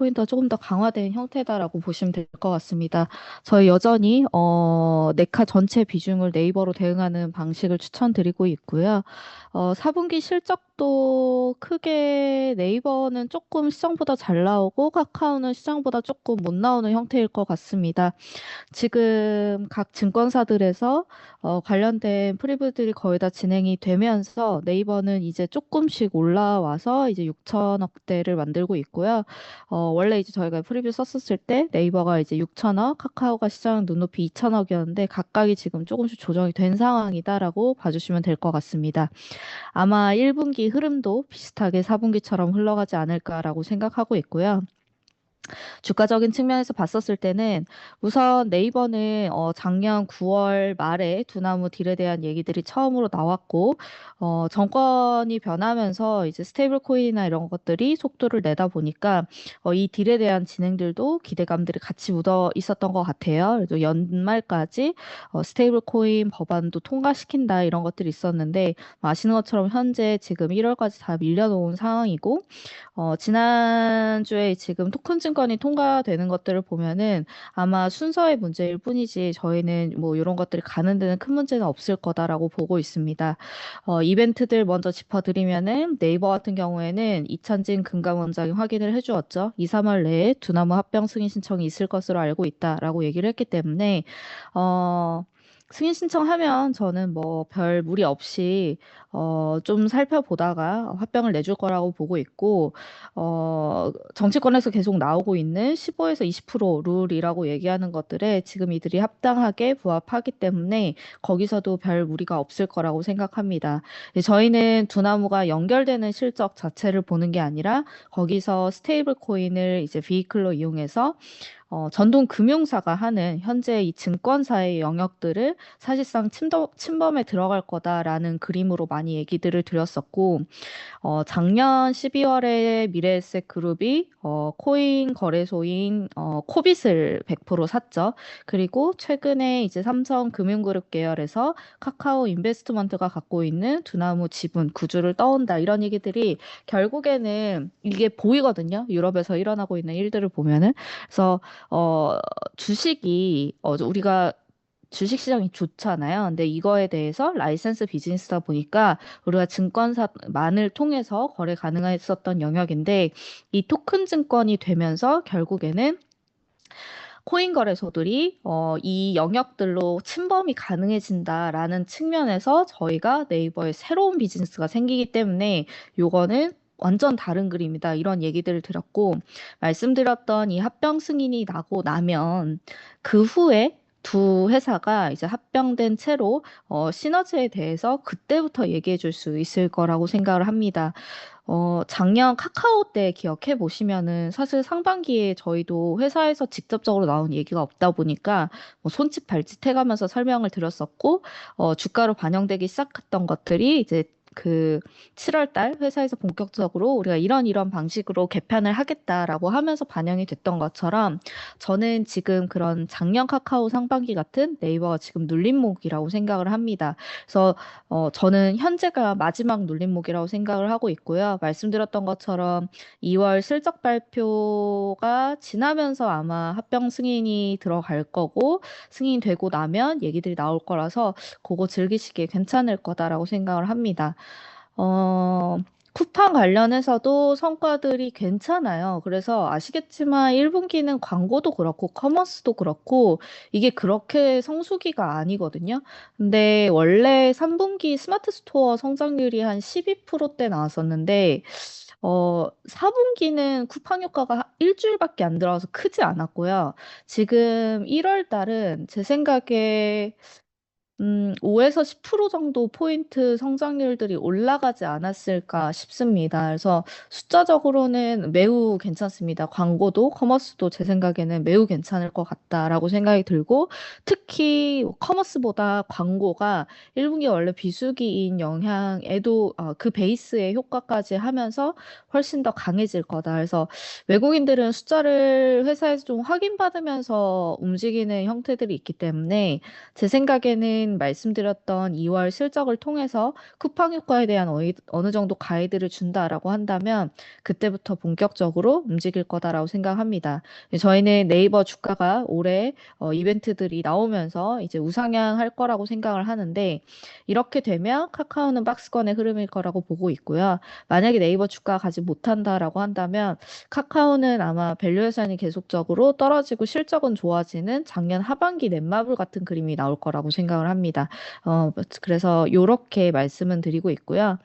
포인트가 조금 더 강화된 형태다라고 보시면 될 것 같습니다. 저희 여전히 네카 전체 비중을 네이버로 대응하는 방식을 추천드리고 있고요. 4분기 실적도 크게 네이버는 조금 시장보다 잘 나오고 카카오는 시장보다 조금 못 나오는 형태일 것 같습니다. 지금 각 증권사들에서 관련된 프리뷰들이 거의 다 진행이 되면서 네이버는 이제 조금씩 올라와서 이제 6천억대를 만들고 있고요. 원래 이제 저희가 프리뷰 썼었을 때 네이버가 이제 6천억, 카카오가 시장 눈높이 2천억이었는데 각각이 지금 조금씩 조정이 된 상황이다라고 봐주시면 될 것 같습니다. 아마 1분기 흐름도 비슷하게 4분기처럼 흘러가지 않을까라고 생각하고 있고요. 주가적인 측면에서 봤었을 때는 우선 네이버는 작년 9월 말에 두나무 딜에 대한 얘기들이 처음으로 나왔고 정권이 변하면서 이제 스테이블 코인이나 이런 것들이 속도를 내다 보니까 이 딜에 대한 진행들도 기대감들이 같이 묻어 있었던 것 같아요. 그래서 연말까지 스테이블 코인 법안도 통과시킨다 이런 것들이 있었는데 아시는 것처럼 현재 지금 1월까지 다 밀려놓은 상황이고 지난주에 지금 토큰 증권이 통과되는 것들을 보면은 아마 순서의 문제일 뿐이지 저희는 뭐 이런 것들이 가는 데는 큰 문제는 없을 거다라고 보고 있습니다. 이벤트들 먼저 짚어드리면은 네이버 같은 경우에는 이찬진 금감원장이 확인을 해주었죠. 2, 3월 내에 두나무 합병 승인 신청이 있을 것으로 알고 있다라고 얘기를 했기 때문에 어, 승인 신청하면 저는 뭐 별 무리 없이 좀 살펴보다가 합병을 내줄 거라고 보고 있고 정치권에서 계속 나오고 있는 15에서 20% 룰이라고 얘기하는 것들에 지금 이들이 합당하게 부합하기 때문에 거기서도 별 무리가 없을 거라고 생각합니다. 저희는 두나무가 연결되는 실적 자체를 보는 게 아니라 거기서 스테이블 코인을 이제 비이클로 이용해서 전동 금융사가 하는 현재 이 증권사의 영역들을 사실상 침범에 들어갈 거다라는 그림으로 많이 얘기들을 드렸었고, 작년 12월에 미래에셋 그룹이 코인 거래소인 코빗을 100% 샀죠. 그리고 최근에 이제 삼성금융그룹 계열에서 카카오 인베스트먼트가 갖고 있는 두나무 지분 구주를 떠온다 이런 얘기들이 결국에는 이게 보이거든요. 유럽에서 일어나고 있는 일들을 보면은 그래서 어, 주식이 우리가 주식 시장이 좋잖아요. 근데 이거에 대해서 라이센스 비즈니스다 보니까 우리가 증권사만을 통해서 거래 가능했었던 영역인데 이 토큰 증권이 되면서 결국에는 코인 거래소들이 이 영역들로 침범이 가능해진다라는 측면에서 저희가 네이버에 새로운 비즈니스가 생기기 때문에 요거는 완전 다른 그림이다. 이런 얘기들을 드렸고, 말씀드렸던 이 합병 승인이 나고 나면 그 후에 두 회사가 이제 합병된 채로 시너지에 대해서 그때부터 얘기해 줄 수 있을 거라고 생각을 합니다. 작년 카카오 때 기억해 보시면은 사실 상반기에 저희도 회사에서 직접적으로 나온 얘기가 없다 보니까 뭐 손짓 발짓 해가면서 설명을 드렸었고, 주가로 반영되기 시작했던 것들이 이제 그 7월 달 회사에서 본격적으로 우리가 이런 방식으로 개편을 하겠다라고 하면서 반영이 됐던 것처럼 저는 지금 그런 작년 카카오 상반기 같은 네이버가 지금 눌림목이라고 생각을 합니다. 그래서 저는 현재가 마지막 눌림목이라고 생각을 하고 있고요. 말씀드렸던 것처럼 2월 실적 발표가 지나면서 아마 합병 승인이 들어갈 거고, 승인되고 나면 얘기들이 나올 거라서 그거 즐기시기에 괜찮을 거다라고 생각을 합니다. 어, 쿠팡 관련해서도 성과들이 괜찮아요. 그래서 아시겠지만 1분기는 광고도 그렇고 커머스도 그렇고 이게 그렇게 성수기가 아니거든요. 근데 원래 3분기 스마트 스토어 성장률이 한 12%대 나왔었는데 4분기는 쿠팡 효과가 일주일밖에 안 들어와서 크지 않았고요. 지금 1월 달은 제 생각에 5에서 10% 정도 포인트 성장률들이 올라가지 않았을까 싶습니다. 그래서 숫자적으로는 매우 괜찮습니다. 광고도 커머스도 제 생각에는 매우 괜찮을 것 같다라고 생각이 들고 특히 커머스보다 광고가 1분기 원래 비수기인 영향에도 그 베이스의 효과까지 하면서 훨씬 더 강해질 거다. 그래서 외국인들은 숫자를 회사에서 좀 확인받으면서 움직이는 형태들이 있기 때문에 제 생각에는 저희는 말씀드렸던 2월 실적을 통해서 쿠팡 효과에 대한 어느 정도 가이드를 준다라고 한다면 그때부터 본격적으로 움직일 거다라고 생각합니다. 저희는 네이버 주가가 올해 이벤트들이 나오면서 이제 우상향할 거라고 생각을 하는데 이렇게 되면 카카오는 박스권의 흐름일 거라고 보고 있고요. 만약에 네이버 주가가 가지 못한다라고 한다면 카카오는 아마 밸류에이션이 계속적으로 떨어지고 실적은 좋아지는 작년 하반기 넷마블 같은 그림이 나올 거라고 생각을 합니다. 그래서 요렇게 말씀은 드리고 있고요.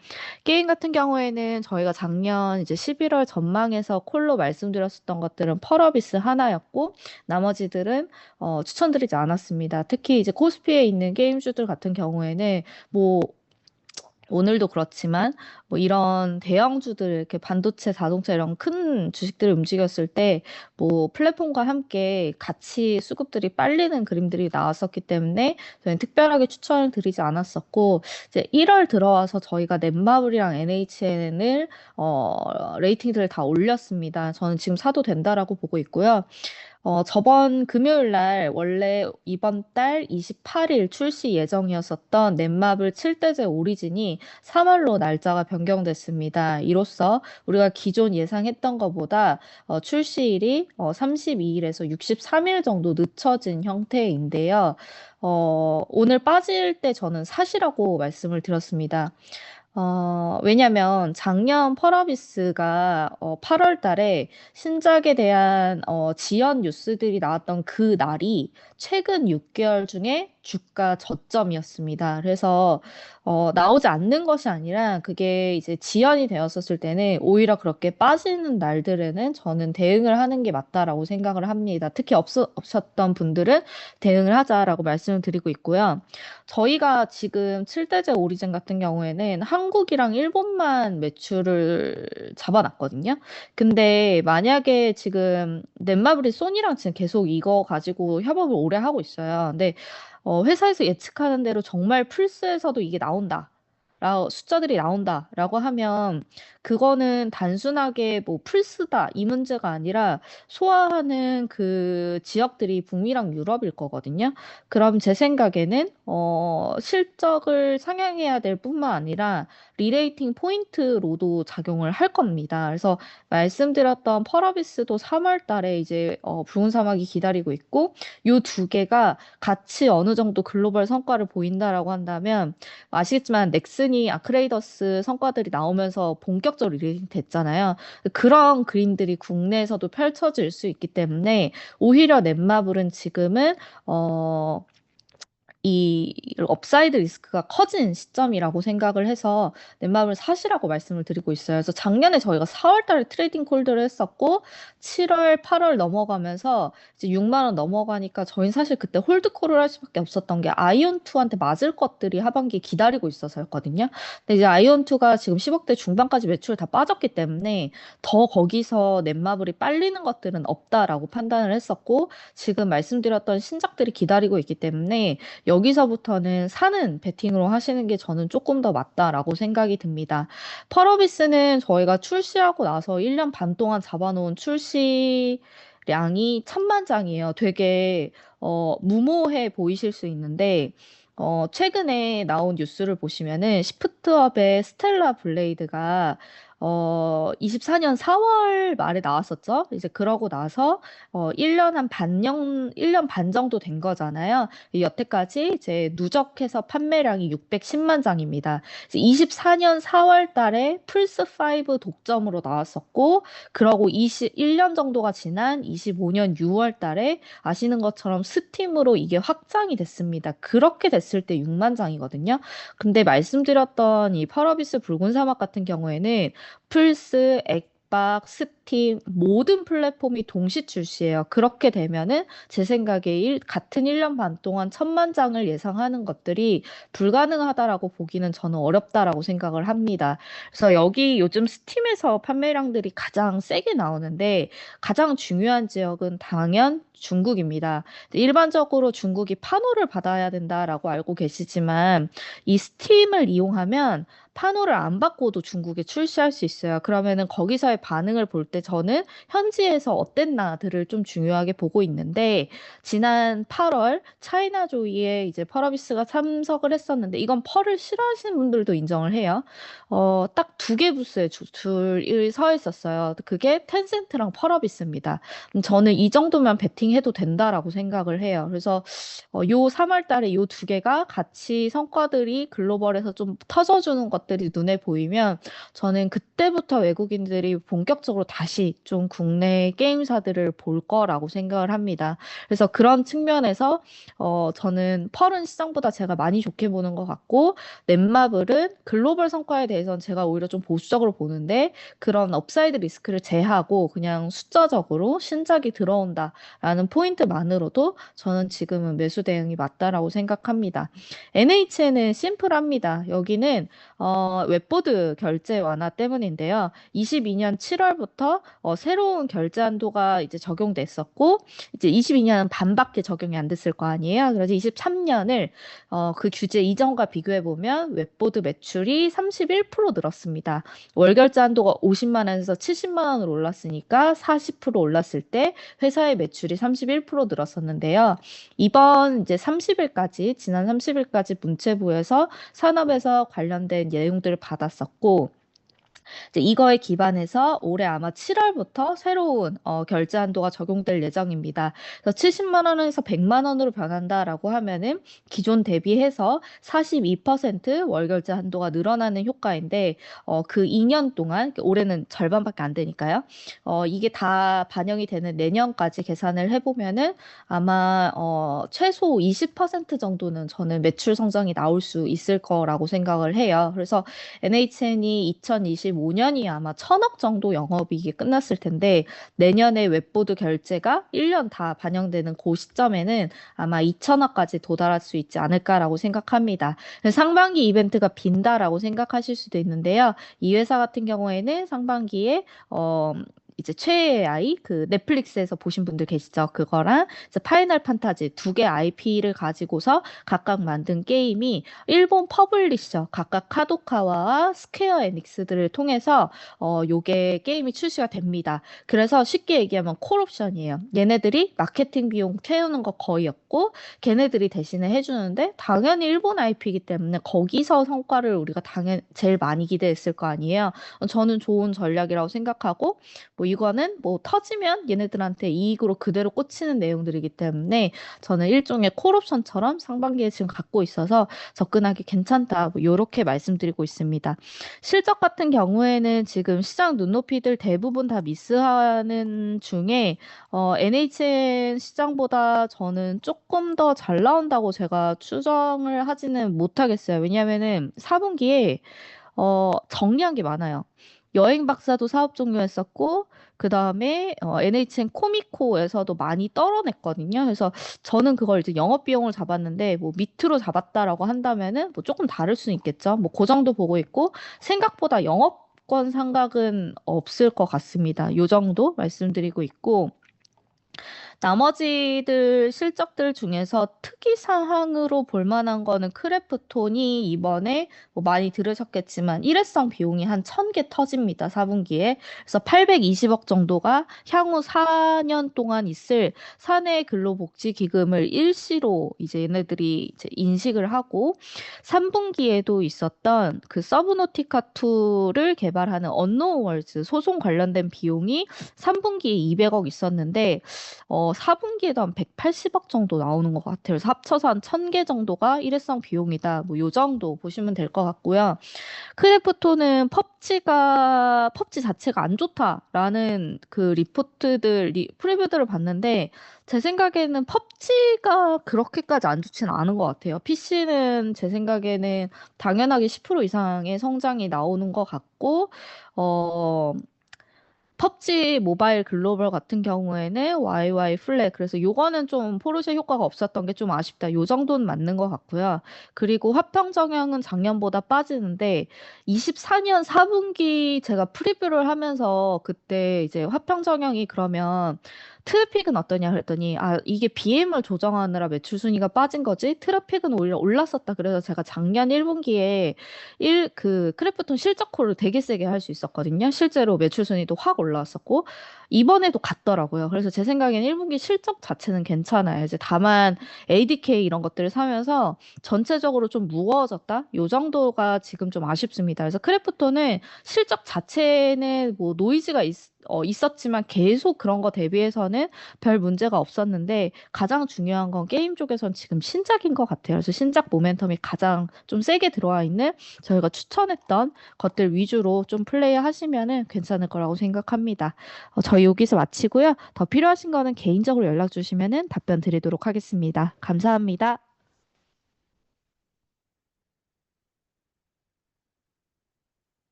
게임 같은 경우에는 저희가 작년 이제 11월 전망에서 콜로 말씀드렸었던 것들은 펄어비스 하나였고 나머지들은 추천드리지 않았습니다. 특히 이제 코스피에 있는 게임주들 같은 경우에는 뭐 오늘도 그렇지만 뭐 이런 대형주들 이렇게 반도체, 자동차 이런 큰 주식들을 움직였을 때 뭐 플랫폼과 함께 같이 수급들이 빨리는 그림들이 나왔었기 때문에 저희는 특별하게 추천을 드리지 않았었고 이제 1월 들어와서 저희가 넷마블이랑 NHN을 레이팅들을 다 올렸습니다. 저는 지금 사도 된다라고 보고 있고요. 저번 금요일 날 원래 이번 달 28일 출시 예정이었었던 넷마블 7대제 오리진이 3월로 날짜가 변경됐습니다. 이로써 우리가 기존 예상했던 것보다 출시일이 32일에서 63일 정도 늦춰진 형태인데요. 오늘 빠질 때 저는 사시라고 말씀을 드렸습니다. 왜냐면 작년 펄어비스가 8월 달에 신작에 대한 지연 뉴스들이 나왔던 그 날이 최근 6개월 중에 주가 저점이었습니다. 그래서 나오지 않는 것이 아니라 그게 이제 지연이 되었었을 때는 오히려 그렇게 빠지는 날들에는 저는 대응을 하는 게 맞다라고 생각을 합니다. 특히 없었던 분들은 대응을 하자라고 말씀을 드리고 있고요. 저희가 지금 7대제 오리진 같은 경우에는 한국이랑 일본만 매출을 잡아놨거든요. 근데 만약에 지금 넷마블이 소니랑 지금 계속 이거 가지고 협업을 오래 하고 있어요. 근데 회사에서 예측하는 대로 정말 플스에서도 이게 나온다. 숫자들이 나온다라고 하면 그거는 단순하게 뭐 플스다 이 문제가 아니라 소화하는 그 지역들이 북미랑 유럽일 거거든요. 그럼 제 생각에는 실적을 상향해야 될 뿐만 아니라 리레이팅 포인트로도 작용을 할 겁니다. 그래서 말씀드렸던 펄어비스도 3월 달에 이제 붉은 사막이 기다리고 있고 요 두 개가 같이 어느 정도 글로벌 성과를 보인다라고 한다면 아시겠지만 넥슨이 아크레이더스 성과들이 나오면서 본격적으로 리리징 됐잖아요. 그런 그림들이 국내에서도 펼쳐질 수 있기 때문에 오히려 넷마블은 지금은 이 업사이드 리스크가 커진 시점이라고 생각을 해서 넷마블 사시라고 말씀을 드리고 있어요. 그래서 작년에 저희가 4월 달에 트레이딩 콜드를 했었고 7월, 8월 넘어가면서 이제 6만 원 넘어가니까 저희는 사실 그때 홀드콜을 할 수밖에 없었던 게 아이온2한테 맞을 것들이 하반기에 기다리고 있어서였거든요. 근데 이제 아이온2가 지금 10억대 중반까지 매출 다 빠졌기 때문에 더 거기서 넷마블이 빨리는 것들은 없다라고 판단을 했었고 지금 말씀드렸던 신작들이 기다리고 있기 때문에 여기서부터는 사는 베팅으로 하시는 게 저는 조금 더 맞다라고 생각이 듭니다. 펄어비스는 저희가 출시하고 나서 1년 반 동안 잡아놓은 출시량이 1,000만 장이에요. 되게 무모해 보이실 수 있는데 최근에 나온 뉴스를 보시면은 시프트업의 스텔라 블레이드가 24년 4월 말에 나왔었죠. 이제 그러고 나서 1년 반 정도 된 거잖아요. 여태까지 이제 누적해서 판매량이 610만 장입니다. 이제 24년 4월 달에 플스5 독점으로 나왔었고, 그러고 21년 정도가 지난 25년 6월 달에 아시는 것처럼 스팀으로 이게 확장이 됐습니다. 그렇게 됐을 때 6만 장이거든요. 근데 말씀드렸던 이 펄어비스 붉은 사막 같은 경우에는 플스, 엑박, 스팀 모든 플랫폼이 동시 출시해요. 그렇게 되면은 제 생각에 같은 1년 반 동안 1,000만 장을 예상하는 것들이 불가능하다라고 보기는 저는 어렵다라고 생각을 합니다. 그래서 여기 요즘 스팀에서 판매량들이 가장 세게 나오는데 가장 중요한 지역은 당연 중국입니다. 일반적으로 중국이 판호를 받아야 된다라고 알고 계시지만 이 스팀을 이용하면 판호를 안 받고도 중국에 출시할 수 있어요. 그러면은 거기서의 반응을 볼 때 저는 현지에서 어땠나들을 좀 중요하게 보고 있는데 지난 8월 차이나조이에 이제 펄어비스가 참석을 했었는데 이건 펄을 싫어하시는 분들도 인정을 해요. 딱 두 개 부스에 줄이 서 있었어요. 그게 텐센트랑 펄어비스입니다. 저는 이 정도면 베팅해도 된다라고 생각을 해요. 그래서 요 3월 달에 요 두 개가 같이 성과들이 글로벌에서 좀 터져주는 것들이 눈에 보이면 저는 그때부터 외국인들이 본격적으로 다시 좀 국내 게임사들을 볼 거라고 생각을 합니다. 그래서 그런 측면에서 저는 펄은 시장보다 제가 많이 좋게 보는 것 같고 넷마블은 글로벌 성과에 대해서는 제가 오히려 좀 보수적으로 보는데 그런 업사이드 리스크를 제하고 그냥 숫자적으로 신작이 들어온다라는 포인트만으로도 저는 지금은 매수 대응이 맞다라고 생각합니다. NHN은 심플합니다. 여기는 웹보드 결제 완화 때문인데요. 22년 7월부터 새로운 결제 한도가 이제 적용됐었고 이제 22년은 반밖에 적용이 안 됐을 거 아니에요. 그래서 23년을 그 규제 이전과 비교해 보면 웹보드 매출이 31% 늘었습니다. 월 결제 한도가 50만 원에서 70만 원으로 올랐으니까 40% 올랐을 때 회사의 매출이 31% 늘었었는데요. 이번 이제 30일까지 지난 30일까지 문체부에서 산업에서 관련된 내용들을 받았었고 이제 이거에 기반해서 올해 아마 7월부터 새로운 결제 한도가 적용될 예정입니다. 그래서 70만 원에서 100만 원으로 변한다라고 하면은 기존 대비해서 42% 월결제 한도가 늘어나는 효과인데 그 2년 동안 올해는 절반밖에 안 되니까요. 이게 다 반영이 되는 내년까지 계산을 해보면은 아마 최소 20% 정도는 저는 매출 성장이 나올 수 있을 거라고 생각을 해요. 그래서 NHN이 2025년이 아마 1,000억 정도 영업이익이 끝났을 텐데 내년에 웹보드 결제가 1년 다 반영되는 그 시점에는 아마 2,000억까지 도달할 수 있지 않을까라고 생각합니다. 상반기 이벤트가 빈다라고 생각하실 수도 있는데요. 이 회사 같은 경우에는 상반기에 이제 최애의 아이 그 넷플릭스에서 보신 분들 계시죠? 그거랑 이제 파이널 판타지 두 개 IP를 가지고서 각각 만든 게임이 일본 퍼블리셔 각각 카도카와와 스퀘어 에닉스들을 통해서 요게 게임이 출시가 됩니다. 그래서 쉽게 얘기하면 콜옵션이에요. 얘네들이 마케팅 비용 태우는 거 거의 없고 걔네들이 대신에 해주는데 당연히 일본 IP이기 때문에 거기서 성과를 우리가 당연 제일 많이 기대했을 거 아니에요. 저는 좋은 전략이라고 생각하고 뭐 이거는 뭐 터지면 얘네들한테 이익으로 그대로 꽂히는 내용들이기 때문에 저는 일종의 콜옵션처럼 상반기에 지금 갖고 있어서 접근하기 괜찮다. 뭐 이렇게 말씀드리고 있습니다. 실적 같은 경우에는 지금 시장 눈높이들 대부분 다 미스하는 중에 NHN 시장보다 저는 조금 더 잘 나온다고 제가 추정을 하지는 못하겠어요. 왜냐하면은 4분기에 정리한 게 많아요. 여행 박사도 사업 종료했었고, 그 다음에 NHN 코미코에서도 많이 떨어냈거든요. 그래서 저는 그걸 이제 영업 비용을 잡았는데, 뭐 밑으로 잡았다라고 한다면은 뭐 조금 다를 수는 있겠죠. 뭐 그 정도 보고 있고, 생각보다 영업권 상각은 없을 것 같습니다. 요 정도 말씀드리고 있고, 나머지들 실적들 중에서 특이사항으로 볼 만한 거는 크래프톤이 이번에 뭐 많이 들으셨겠지만 일회성 비용이 한 1,000개 터집니다. 4분기에. 그래서 820억 정도가 향후 4년 동안 있을 사내 근로복지기금을 일시로 이제 얘네들이 이제 인식을 하고 3분기에도 있었던 그 서브노티카2를 개발하는 언노우월즈 소송 관련된 비용이 3분기에 200억 있었는데 4분기에도 한 180억 정도 나오는 것 같아요. 그래서 합쳐서 한 1,000개 정도가 일회성 비용이다. 뭐 요 정도 보시면 될 것 같고요. 크래프톤은 펍지 자체가 안 좋다라는 그 프리뷰들을 봤는데 제 생각에는 펍지가 그렇게까지 안 좋지는 않은 것 같아요. PC는 제 생각에는 당연하게 10% 이상의 성장이 나오는 것 같고, 어, 펍지 모바일 글로벌 같은 경우에는 YY 플랫 그래서 요거는 좀 포르쉐 효과가 없었던 게 좀 아쉽다. 요 정도는 맞는 것 같고요. 그리고 화평 정형은 작년보다 빠지는데 24년 4분기 제가 프리뷰를 하면서 그때 이제 화평 정형이 그러면 트래픽은 어떠냐 그랬더니 아 이게 BM을 조정하느라 매출 순위가 빠진 거지 트래픽은 오히려 올랐었다. 그래서 제가 작년 1분기에 그 크래프톤 실적 콜을 되게 세게 할 수 있었거든요. 실제로 매출 순위도 확 올라왔었고, 이번에도 같더라고요. 그래서 제 생각엔 1분기 실적 자체는 괜찮아요. 이제 다만 ADK 이런 것들을 사면서 전체적으로 좀 무거워졌다? 요 정도가 지금 좀 아쉽습니다. 그래서 크래프톤은 실적 자체는 뭐 노이즈가 있었지만 계속 그런 거 대비해서는 별 문제가 없었는데 가장 중요한 건 게임 쪽에선 지금 신작인 것 같아요. 그래서 신작 모멘텀이 가장 좀 세게 들어와 있는 저희가 추천했던 것들 위주로 좀 플레이 하시면은 괜찮을 거라고 생각합니다. 저희 여기서 마치고요. 더 필요하신 거는 개인적으로 연락 주시면은 답변 드리도록 하겠습니다. 감사합니다.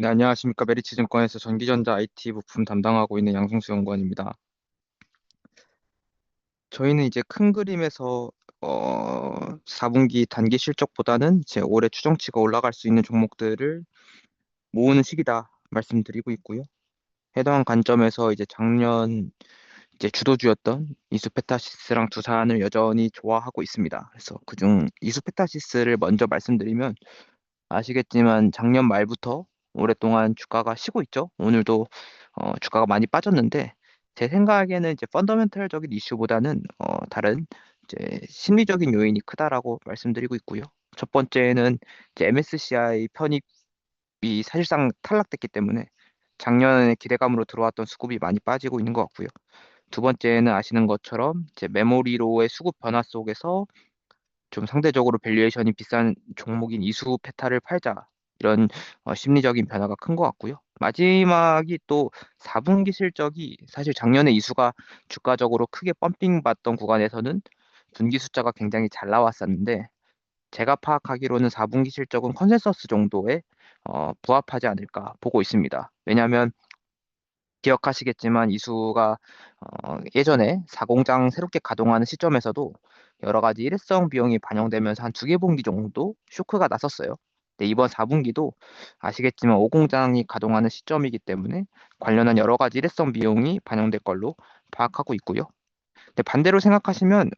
네, 안녕하십니까. 메리츠증권에서 전기전자 IT 부품 담당하고 있는 양승수 연구원입니다. 저희는 이제 큰 그림에서 4분기 단기 실적보다는 이제 올해 추정치가 올라갈 수 있는 종목들을 모으는 시기다 말씀드리고 있고요. 해당 관점에서 이제 작년 이제 주도주였던 이수페타시스랑 두산을 여전히 좋아하고 있습니다. 그래서 그중 이수페타시스를 먼저 말씀드리면 아시겠지만 작년 말부터 오랫동안 주가가 쉬고 있죠. 오늘도 주가가 많이 빠졌는데 제 생각에는 이제 펀더멘털적인 이슈보다는 다른 이제 심리적인 요인이 크다라고 말씀드리고 있고요. 첫 번째는 이제 MSCI 편입이 사실상 탈락됐기 때문에 작년에 기대감으로 들어왔던 수급이 많이 빠지고 있는 것 같고요. 두 번째는 아시는 것처럼 이제 메모리로의 수급 변화 속에서 좀 상대적으로 밸류에이션이 비싼 종목인 이수 페타를 팔자 이런 심리적인 변화가 큰 것 같고요. 마지막이 또 4분기 실적이 사실 작년에 이수가 주가적으로 크게 펌핑 받던 구간에서는 분기 숫자가 굉장히 잘 나왔었는데 제가 파악하기로는 4분기 실적은 컨센서스 정도에 부합하지 않을까 보고 있습니다. 왜냐하면 기억하시겠지만 이수가 예전에 사공장 새롭게 가동하는 시점에서도 여러 가지 일회성 비용이 반영되면서 한 두 개 분기 정도 쇼크가 났었어요. 근데 이번 4분기도 아시겠지만 5공장이 가동하는 시점이기 때문에 관련한 여러 가지 일회성 비용이 반영될 걸로 파악하고 있고요. 근데 반대로 생각하시면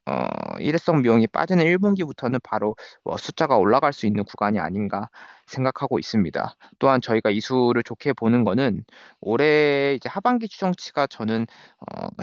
일회성 비용이 빠지는 1분기부터는 바로 숫자가 올라갈 수 있는 구간이 아닌가 생각하고 있습니다. 또한 저희가 이수를 좋게 보는 거는 올해 이제 하반기 추정치가 저는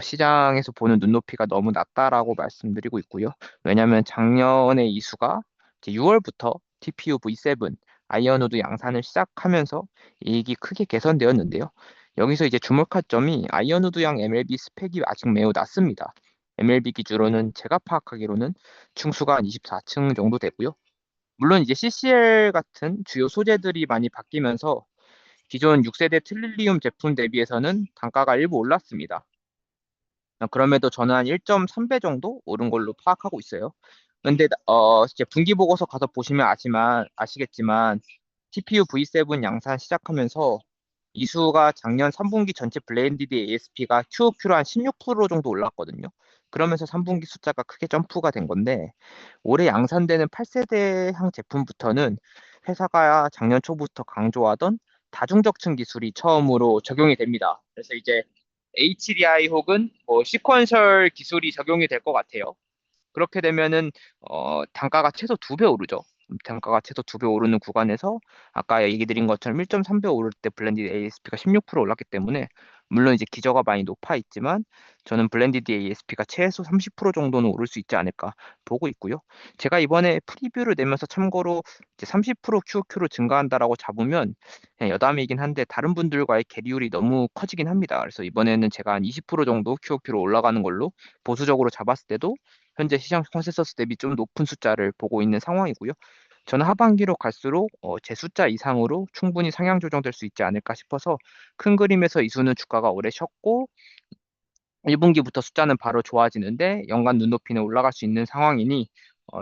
시장에서 보는 눈높이가 너무 낮다라고 말씀드리고 있고요. 왜냐하면 작년에 이수가 이제 6월부터 TPU V7 아이언우드 양산을 시작하면서 이익이 크게 개선되었는데요. 여기서 이제 주목할 점이 아이언우드양 MLB 스펙이 아직 매우 낮습니다. MLB 기준으로는 제가 파악하기로는 층수가 한 24층 정도 되고요. 물론 이제 CCL 같은 주요 소재들이 많이 바뀌면서 기존 6세대 트릴리움 제품 대비해서는 단가가 일부 올랐습니다. 그럼에도 저는 한 1.3배 정도 오른 걸로 파악하고 있어요. 근데 이제 분기 보고서 가서 보시면 아시겠지만 TPU V7 양산 시작하면서 이수가 작년 3분기 전체 블렌디드 ASP가 QOQ로 한 16% 정도 올랐거든요. 그러면서 3분기 숫자가 크게 점프가 된 건데 올해 양산되는 8세대향 제품부터는 회사가 작년 초부터 강조하던 다중적층 기술이 처음으로 적용이 됩니다. 그래서 이제 HDI 혹은 뭐 시퀀셜 기술이 적용이 될 것 같아요. 그렇게 되면은 단가가 최소 2배 오르죠. 단가가 최소 2배 오르는 구간에서 아까 얘기 드린 것처럼 1.3배 오를 때 블렌디드 ASP가 16% 올랐기 때문에 물론 이제 기저가 많이 높아 있지만 저는 블렌디드 ASP가 최소 30% 정도는 오를 수 있지 않을까 보고 있고요. 제가 이번에 프리뷰를 내면서 참고로 이제 30% QOQ로 증가한다라고 잡으면 그냥 여담이긴 한데 다른 분들과의 괴리율이 너무 커지긴 합니다. 그래서 이번에는 제가 한 20% 정도 QOQ로 올라가는 걸로 보수적으로 잡았을 때도 현재 시장 컨센서스 대비 좀 높은 숫자를 보고 있는 상황이고요. 저는 하반기로 갈수록 제 숫자 이상으로 충분히 상향 조정될 수 있지 않을까 싶어서 큰 그림에서 이수는 주가가 오래 쉬었고 1분기부터 숫자는 바로 좋아지는데 연간 눈높이는 올라갈 수 있는 상황이니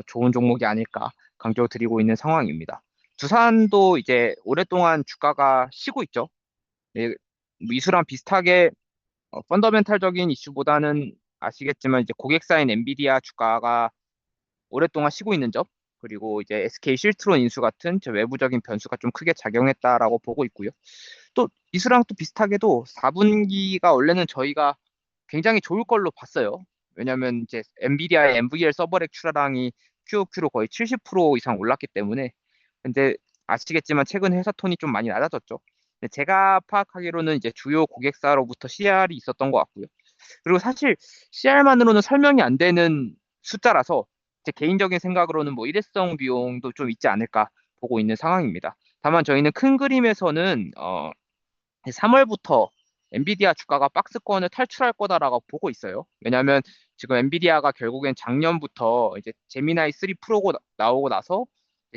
좋은 종목이 아닐까 강조드리고 있는 상황입니다. 두산도 이제 오랫동안 주가가 쉬고 있죠. 예, 미수랑 비슷하게 펀더멘탈적인 이슈보다는 아시겠지만 이제 고객사인 엔비디아 주가가 오랫동안 쉬고 있는 점, 그리고 이제 SK 실트론 인수 같은 저 외부적인 변수가 좀 크게 작용했다라고 보고 있고요. 또 이수랑 또 비슷하게도 4분기가 원래는 저희가 굉장히 좋을 걸로 봤어요. 왜냐하면 이제 엔비디아의 MVL 서버렉 출하량이 QoQ로 거의 70% 이상 올랐기 때문에. 근데 아시겠지만 최근 회사 톤이 좀 많이 낮아졌죠. 근데 제가 파악하기로는 이제 주요 고객사로부터 CR이 있었던 것 같고요. 그리고 사실 CR만으로는 설명이 안 되는 숫자라서 제 개인적인 생각으로는 뭐 일회성 비용도 좀 있지 않을까 보고 있는 상황입니다. 다만 저희는 큰 그림에서는 3월부터 엔비디아 주가가 박스권을 탈출할 거다라고 보고 있어요. 왜냐하면 지금 엔비디아가 결국엔 작년부터 이제 제미나이 3 프로고 나오고 나서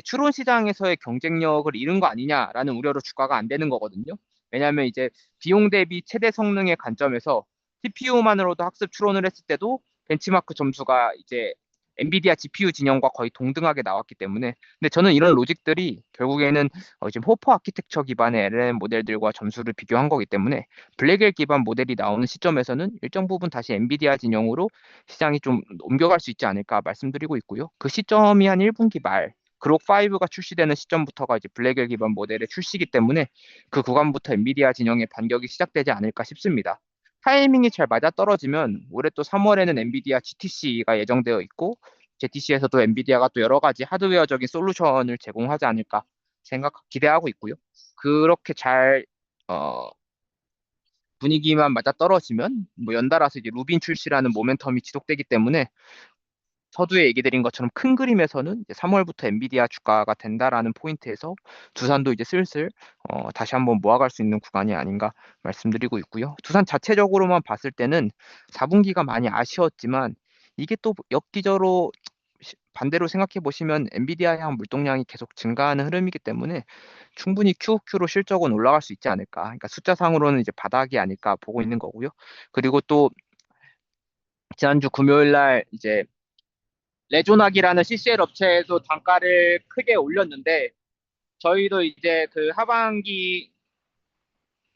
추론 시장에서의 경쟁력을 잃은 거 아니냐라는 우려로 주가가 안 되는 거거든요. 왜냐하면 이제 비용 대비 최대 성능의 관점에서 CPU만으로도 학습 추론을 했을 때도 벤치마크 점수가 이제 엔비디아 GPU 진영과 거의 동등하게 나왔기 때문에. 근데 저는 이런 로직들이 결국에는 지금 호퍼 아키텍처 기반의 LLM 모델들과 점수를 비교한 거기 때문에 블랙엘 기반 모델이 나오는 시점에서는 일정 부분 다시 엔비디아 진영으로 시장이 좀 옮겨갈 수 있지 않을까 말씀드리고 있고요. 그 시점이 한 1분기 말 그록 5가 출시되는 시점부터가 이제 블랙엘 기반 모델의 출시기 때문에 그 구간부터 엔비디아 진영의 반격이 시작되지 않을까 싶습니다. 타이밍이 잘 맞아떨어지면 올해 또 3월에는 엔비디아 GTC가 예정되어 있고 GTC에서도 엔비디아가 또 여러 가지 하드웨어적인 솔루션을 제공하지 않을까 기대하고 있고요. 그렇게 잘 어, 분위기만 맞아떨어지면 뭐 연달아서 이제 루빈 출시라는 모멘텀이 지속되기 때문에 서두에 얘기 드린 것처럼 큰 그림에서는 이제 3월부터 엔비디아 주가가 된다라는 포인트에서 두산도 이제 슬슬 다시 한번 모아갈 수 있는 구간이 아닌가 말씀드리고 있고요. 두산 자체적으로만 봤을 때는 4분기가 많이 아쉬웠지만 이게 또 엽기적으로 반대로 생각해 보시면 엔비디아의 한 물동량이 계속 증가하는 흐름이기 때문에 충분히 QOQ로 실적은 올라갈 수 있지 않을까. 그러니까 숫자상으로는 이제 바닥이 아닐까 보고 있는 거고요. 그리고 또 지난주 금요일 날 이제 레조낙이라는 CCL 업체에도 단가를 크게 올렸는데 저희도 이제 그 하반기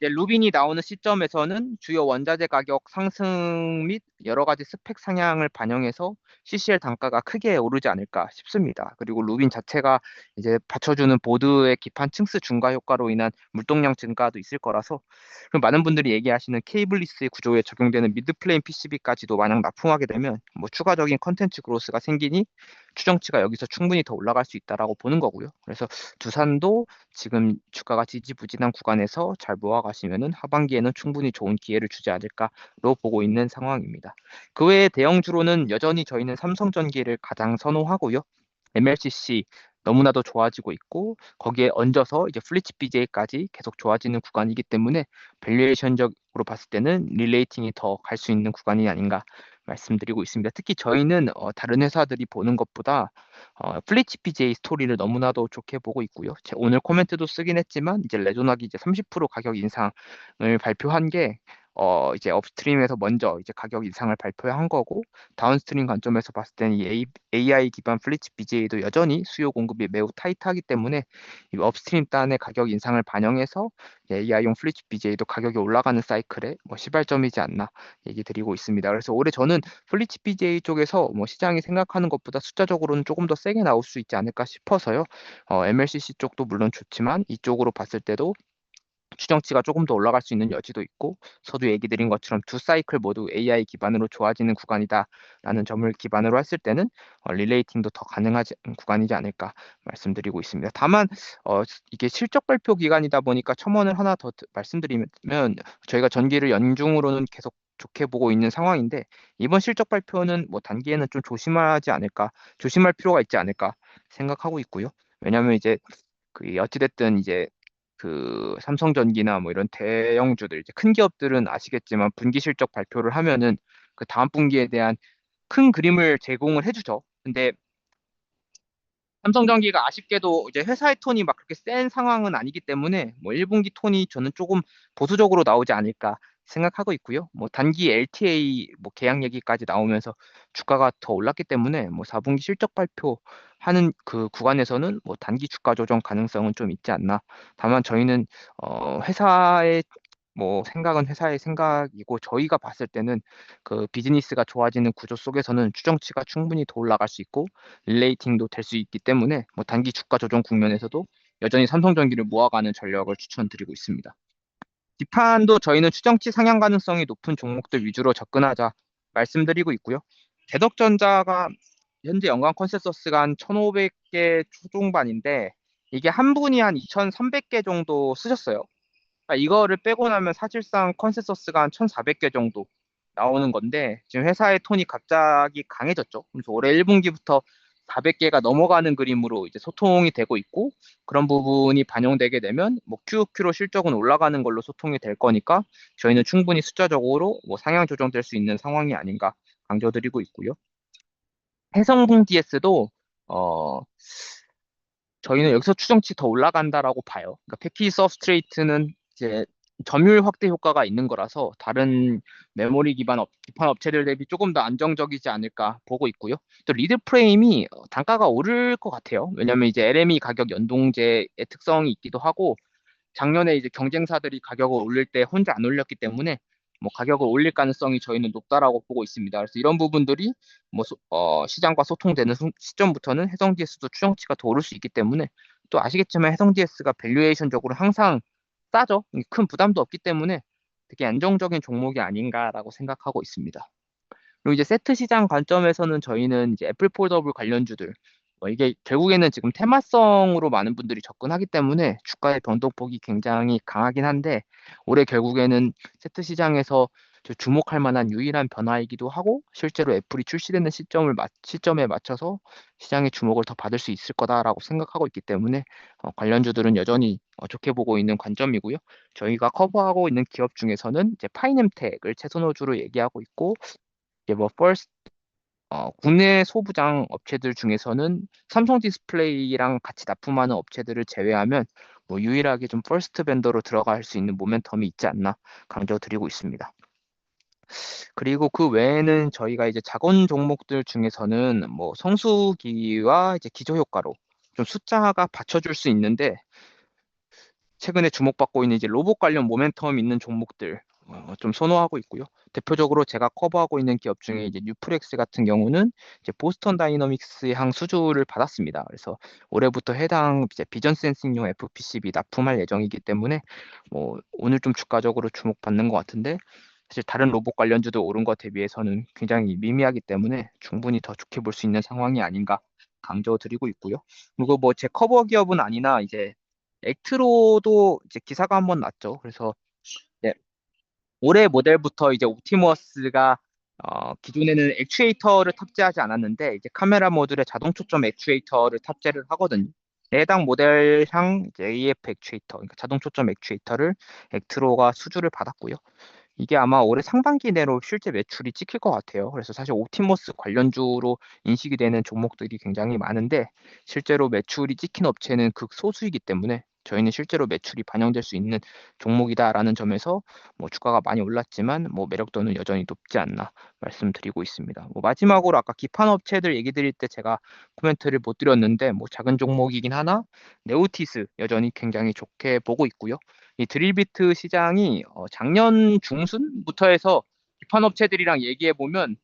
이제 루빈이 나오는 시점에서는 주요 원자재 가격 상승 및 여러 가지 스펙 상향을 반영해서 CCL 단가가 크게 오르지 않을까 싶습니다. 그리고 루빈 자체가 이제 받쳐주는 보드의 기판 층수 증가 효과로 인한 물동량 증가도 있을 거라서. 그리고 많은 분들이 얘기하시는 케이블리스 구조에 적용되는 미드플레인 PCB까지도 만약 납품하게 되면 뭐 추가적인 컨텐츠 그로스가 생기니 추정치가 여기서 충분히 더 올라갈 수 있다라고 보는 거고요. 그래서 두산도 지금 주가가 지지부진한 구간에서 잘 모아가시면은 하반기에는 충분히 좋은 기회를 주지 않을까로 보고 있는 상황입니다. 그 외에 대형주로는 여전히 저희는 삼성전기를 가장 선호하고요. MLCC 너무나도 좋아지고 있고 거기에 얹어서 이제 플리츠 BJ까지 계속 좋아지는 구간이기 때문에 밸류에이션적으로 봤을 때는 릴레이팅이 더 갈 수 있는 구간이 아닌가 말씀드리고 있습니다. 특히 저희는 다른 회사들이 보는 것보다 플리츠 BJ 스토리를 너무나도 좋게 보고 있고요. 제가 오늘 코멘트도 쓰긴 했지만 이제 레조낙이 이제 30% 가격 인상을 발표한 게 이제 업스트림에서 먼저 이제 가격 인상을 발표한 거고 다운스트림 관점에서 봤을 때는 이 AI 기반 플리츠 BJ도 여전히 수요 공급이 매우 타이트하기 때문에 이 업스트림 단의 가격 인상을 반영해서 AI용 플리츠 BJ도 가격이 올라가는 사이클에 뭐 시발점이지 않나 얘기 드리고 있습니다. 그래서 올해 저는 플리츠 BJ 쪽에서 뭐 시장이 생각하는 것보다 숫자적으로는 조금 더 세게 나올 수 있지 않을까 싶어서요. MLCC 쪽도 물론 좋지만 이쪽으로 봤을 때도 추정치가 조금 더 올라갈 수 있는 여지도 있고 서두 얘기 드린 것처럼 두 사이클 모두 AI 기반으로 좋아지는 구간이다라는 점을 기반으로 했을 때는 릴레이팅도 더 가능하지 구간이지 않을까 말씀드리고 있습니다. 다만 이게 실적 발표 기간이다 보니까 첨언을 하나 더 말씀드리면 저희가 전기를 연중으로는 계속 좋게 보고 있는 상황인데 이번 실적 발표는 뭐 단기에는 좀 조심하지 않을까 조심할 필요가 있지 않을까 생각하고 있고요. 왜냐하면 이제 그 어찌됐든 이제 그 삼성전기나 뭐 이런 대형주들 이제 큰 기업들은 아시겠지만 분기 실적 발표를 하면은 그 다음 분기에 대한 큰 그림을 제공을 해주죠. 근데 삼성전기가 아쉽게도 이제 회사의 톤이 막 그렇게 센 상황은 아니기 때문에 뭐 1분기 톤이 저는 조금 보수적으로 나오지 않을까 생각하고 있고요. 뭐 단기 LTA 뭐 계약 얘기까지 나오면서 주가가 더 올랐기 때문에 뭐 4분기 실적 발표하는 그 구간에서는 뭐 단기 주가 조정 가능성은 좀 있지 않나. 다만 저희는 회사의 뭐 생각은 회사의 생각이고 저희가 봤을 때는 그 비즈니스가 좋아지는 구조 속에서는 추정치가 충분히 더 올라갈 수 있고 릴레이팅도 될 수 있기 때문에 뭐 단기 주가 조정 국면에서도 여전히 삼성전기를 모아가는 전략을 추천드리고 있습니다. 뒷판도 저희는 추정치 상향 가능성이 높은 종목들 위주로 접근하자 말씀드리고 있고요. 대덕전자가 현재 연간 컨센서스가 한 1,500개 초중반인데 이게 한 분이 한 2,300개 정도 쓰셨어요. 그러니까 이거를 빼고 나면 사실상 컨센서스가 한 1,400개 정도 나오는 건데 지금 회사의 톤이 갑자기 강해졌죠. 그래서 올해 1분기부터 400개가 넘어가는 그림으로 이제 소통이 되고 있고 그런 부분이 반영되게 되면 뭐 QOQ로 실적은 올라가는 걸로 소통이 될 거니까 저희는 충분히 숫자적으로 뭐 상향 조정될 수 있는 상황이 아닌가 강조드리고 있고요. 해성궁 DS도 어 저희는 여기서 추정치 더 올라간다라고 봐요. 그러니까 패키지 서브스트레이트는 이제 점유율 확대 효과가 있는 거라서 다른 메모리 기반 업체들 대비 조금 더 안정적이지 않을까 보고 있고요. 또 리드 프레임이 단가가 오를 것 같아요. 왜냐하면 이제 LME 가격 연동제의 특성이 있기도 하고 작년에 이제 경쟁사들이 가격을 올릴 때 혼자 안 올렸기 때문에 뭐 가격을 올릴 가능성이 저희는 높다라고 보고 있습니다. 그래서 이런 부분들이 뭐 시장과 소통되는 시점부터는 해성 DS도 추정치가 더 오를 수 있기 때문에 또 아시겠지만 해성 DS가 밸류에이션적으로 항상 싸죠. 큰 부담도 없기 때문에 되게 안정적인 종목이 아닌가라고 생각하고 있습니다. 그리고 이제 세트 시장 관점에서는 저희는 이제 애플 폴더블 관련주들 이게 결국에는 지금 테마성으로 많은 분들이 접근하기 때문에 주가의 변동폭이 굉장히 강하긴 한데 올해 결국에는 세트 시장에서 주목할 만한 유일한 변화이기도 하고 실제로 애플이 출시되는 시점에 맞춰서 시장의 주목을 더 받을 수 있을 거다라고 생각하고 있기 때문에 관련주들은 여전히 좋게 보고 있는 관점이고요. 저희가 커버하고 있는 기업 중에서는 이제 파이nem텍을 최선호주로 얘기하고 있고 이제 뭐 국내 소부장 업체들 중에서는 삼성 디스플레이랑 같이 납품하는 업체들을 제외하면 뭐 유일하게 좀 퍼스트 벤더로 들어갈 수 있는 모멘텀이 있지 않나 강조드리고 있습니다. 그리고 그 외에는 저희가 이제 자본 종목들 중에서는 뭐 성수기와 이제 기저효과로 좀 숫자가 받쳐줄 수 있는데 최근에 주목받고 있는 이제 로봇 관련 모멘텀 있는 종목들 좀 선호하고 있고요. 대표적으로 제가 커버하고 있는 기업 중에 이제 뉴프렉스 같은 경우는 이제 보스턴 다이너믹스의 항 수주를 받았습니다. 그래서 올해부터 해당 이제 비전 센싱용 FPCB 납품할 예정이기 때문에 뭐 오늘 좀 주가적으로 주목받는 것 같은데 사실 다른 로봇 관련주도 오른 것 대비해서는 굉장히 미미하기 때문에 충분히 더 좋게 볼 수 있는 상황이 아닌가 강조드리고 있고요. 그리고 뭐 제 커버 기업은 아니나 이제 액트로도 이제 기사가 한번 났죠. 그래서 네, 올해 모델부터 이제 옵티머스가 기존에는 액추에이터를 탑재하지 않았는데 이제 카메라 모듈에 자동 초점 액추에이터를 탑재를 하거든요. 해당 모델향 이제 AF 액추에이터, 그러니까 자동 초점 액추에이터를 액트로가 수주를 받았고요. 이게 아마 올해 상반기 내로 실제 매출이 찍힐 것 같아요. 그래서 사실 옵티머스 관련주로 인식이 되는 종목들이 굉장히 많은데 실제로 매출이 찍힌 업체는 극소수이기 때문에 저희는 실제로 매출이 반영될 수 있는 종목이다라는 점에서 뭐 주가가 많이 올랐지만 뭐 매력도는 여전히 높지 않나 말씀드리고 있습니다. 뭐 마지막으로 아까 기판 업체들 얘기 드릴 때 제가 코멘트를 못 드렸는데 뭐 작은 종목이긴 하나 네오티스 여전히 굉장히 좋게 보고 있고요. 이 드릴비트 시장이 작년 중순부터 해서 기판 업체들이랑 얘기해 보면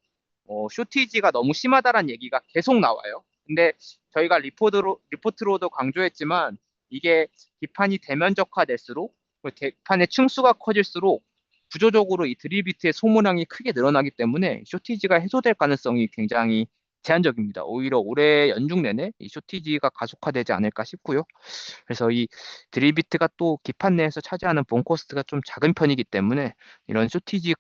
쇼티지가 너무 심하다라는 얘기가 계속 나와요. 근데 저희가 리포트로도 강조했지만 이게 기판이 대면적화될수록 기판의 층수가 커질수록 구조적으로 이 드릴비트의 소모량이 크게 늘어나기 때문에 쇼티지가 해소될 가능성이 굉장히 제한적입니다. 오히려 올해 연중 내내 이 쇼티지가 가속화되지 않을까 싶고요. 그래서 이 드릴비트가 또 기판 내에서 차지하는 본 코스트가 좀 작은 편이기 때문에 이런 쇼티지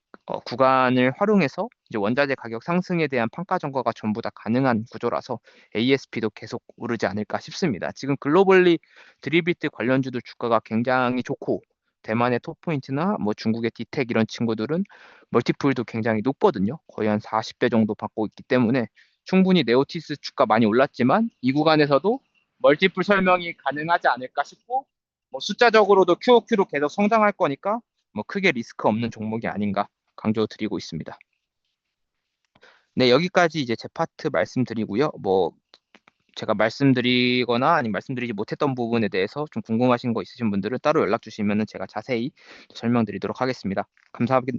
구간을 활용해서 이제 원자재 가격 상승에 대한 판가 전거가 전부 다 가능한 구조라서 ASP도 계속 오르지 않을까 싶습니다. 지금 글로벌리 드릴비트 관련주들 주가가 굉장히 좋고 대만의 톱포인트나 뭐 중국의 디텍 이런 친구들은 멀티플도 굉장히 높거든요. 거의 한 40배 정도 받고 있기 때문에 충분히 네오티스 주가 많이 올랐지만 이 구간에서도 멀티플 설명이 가능하지 않을까 싶고 뭐 숫자적으로도 QOQ로 계속 성장할 거니까 뭐 크게 리스크 없는 종목이 아닌가 강조드리고 있습니다. 네, 여기까지 이제 제 파트 말씀드리고요. 뭐 제가 말씀드리거나 아니면 말씀드리지 못했던 부분에 대해서 좀 궁금하신 거 있으신 분들은 따로 연락 주시면 제가 자세히 설명드리도록 하겠습니다.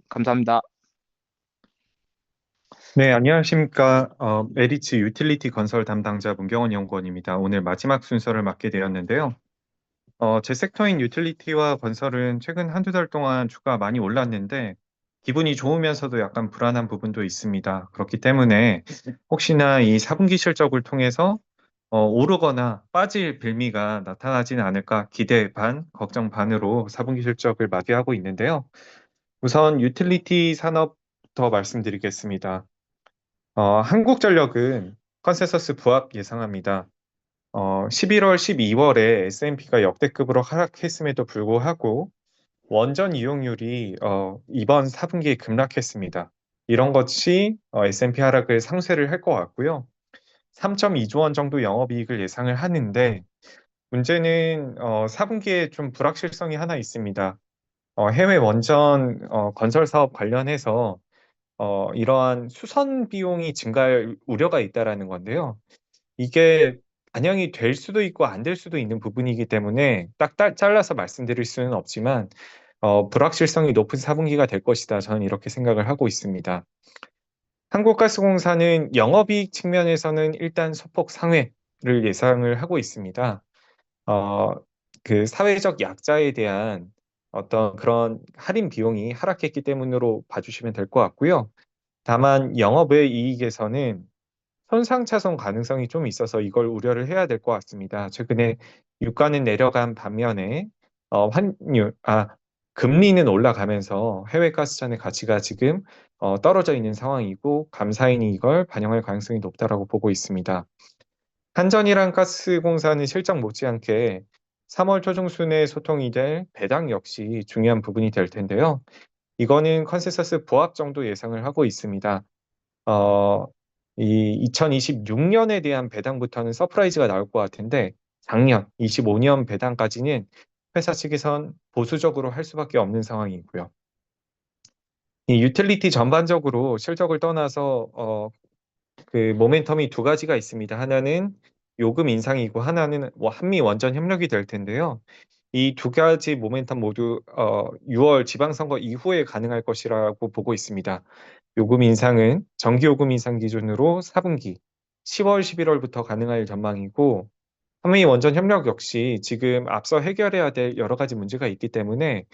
감사합니다. 네, 안녕하십니까. 메리츠 유틸리티 건설 담당자 문경원 연구원입니다. 오늘 마지막 순서를 맡게 되었는데요. 제 섹터인 유틸리티와 건설은 최근 한두 달 동안 주가 많이 올랐는데 기분이 좋으면서도 약간 불안한 부분도 있습니다. 그렇기 때문에 혹시나 이 4분기 실적을 통해서 오르거나 빠질 빌미가 나타나지는 않을까 기대 반, 걱정 반으로 4분기 실적을 맞이하고 있는데요. 우선 유틸리티 산업부터 말씀드리겠습니다. 한국전력은 컨센서스 부합 예상합니다. 11월, 12월에 S&P가 역대급으로 하락했음에도 불구하고 원전 이용률이 이번 4분기에 급락했습니다. 이런 것이 S&P 하락을 상쇄를 할 것 같고요. 3.2조 원 정도 영업이익을 예상을 하는데 문제는 4분기에 좀 불확실성이 하나 있습니다. 해외 원전 건설 사업 관련해서 이러한 수선 비용이 증가할 우려가 있다라는 건데요. 이게 반영이 될 수도 있고 안 될 수도 있는 부분이기 때문에 잘라서 말씀드릴 수는 없지만 불확실성이 높은 4분기가 될 것이다. 저는 이렇게 생각을 하고 있습니다. 한국가스공사는 영업이익 측면에서는 일단 소폭 상회를 예상을 하고 있습니다. 어, 그 사회적 약자에 대한 어떤 그런 할인 비용이 하락했기 때문으로 봐주시면 될 것 같고요. 다만 영업의 이익에서는 손상차손 가능성이 좀 있어서 이걸 우려를 해야 될 것 같습니다. 최근에 유가는 내려간 반면에 환율, 금리는 올라가면서 해외 가스잔의 가치가 지금 떨어져 있는 상황이고 감사인이 이걸 반영할 가능성이 높다라고 보고 있습니다. 한전이랑 가스공사는 실적 못지않게 3월 초중순에 소통이 될 배당 역시 중요한 부분이 될 텐데요. 이거는 컨센서스 부합 정도 예상을 하고 있습니다. 어, 이 2026년에 대한 배당부터는 서프라이즈가 나올 것 같은데 작년 25년 배당까지는 회사 측에선 보수적으로 할 수밖에 없는 상황이고요. 이 유틸리티 전반적으로 실적을 떠나서 그 모멘텀이 두 가지가 있습니다. 하나는 요금 인상이고 하나는 뭐 한미 원전 협력이 될 텐데요. 이 두 가지 모멘텀 모두 6월 지방선거 이후에 가능할 것이라고 보고 있습니다. 요금 인상은 전기요금 인상 기준으로 4분기 10월, 11월부터 가능할 전망이고 한미 원전 협력 역시 지금 앞서 해결해야 될 여러 가지 문제가 있기 때문에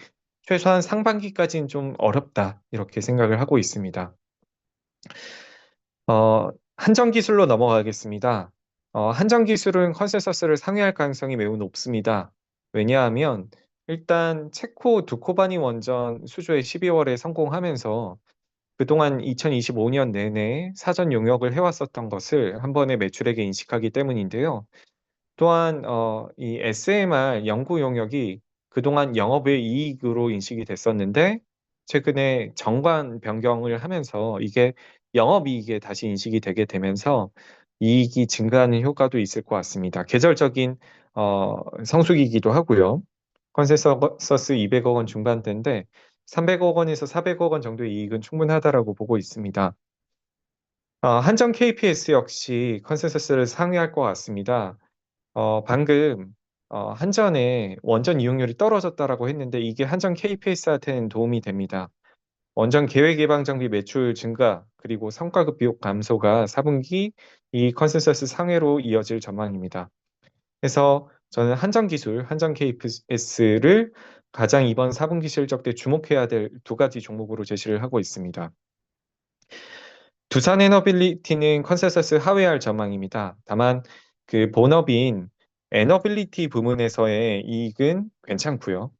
최소한 상반기까지는 좀 어렵다 이렇게 생각을 하고 있습니다. 한전 기술로 넘어가겠습니다. 한전 기술은 컨센서스를 상회할 가능성이 매우 높습니다. 왜냐하면 일단 체코 두코바니 원전 수주에 12월에 성공하면서 그동안 2025년 내내 사전 용역을 해왔었던 것을 한 번에 매출액에 인식하기 때문인데요. 또한 이 SMR 연구 용역이 그동안 영업의 이익으로 인식이 됐었는데 최근에 정관 변경을 하면서 이게 영업이익에 다시 인식이 되게 되면서 이익이 증가하는 효과도 있을 것 같습니다. 계절적인 성수기이기도 하고요. 컨센서스 200억 원 중반대인데 300억 원에서 400억 원 정도의 이익은 충분하다라고 보고 있습니다. 한전 KPS 역시 컨센서스를 상회할 것 같습니다. 방금 한전의 원전 이용률이 떨어졌다라고 했는데 이게 한전 KPS한테는 도움이 됩니다. 원전 계획 예방 장비 매출 증가 그리고 성과급 비용 감소가 4분기 이 컨센서스 상회로 이어질 전망입니다. 그래서 저는 한전 기술, 한전 KPS를 가장 이번 4분기 실적 때 주목해야 될 두 가지 종목으로 제시를 하고 있습니다. 두산 에너빌리티는 컨센서스 하회할 전망입니다. 다만 그 본업인 에너빌리티 부문에서의 이익은 괜찮고요.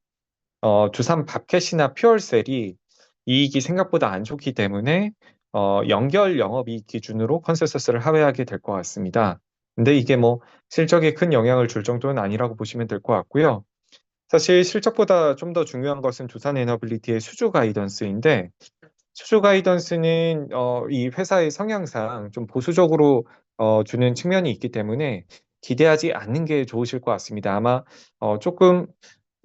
두산 밥켓이나 퓨얼셀이 이익이 생각보다 안 좋기 때문에 연결 영업이익 기준으로 컨센서스를 하회하게 될 것 같습니다. 근데 이게 뭐 실적에 큰 영향을 줄 정도는 아니라고 보시면 될 것 같고요. 사실 실적보다 좀 더 중요한 것은 두산 에너빌리티의 수주 가이던스인데 수주 가이던스는 이 회사의 성향상 좀 보수적으로 주는 측면이 있기 때문에 기대하지 않는 게 좋으실 것 같습니다. 아마 조금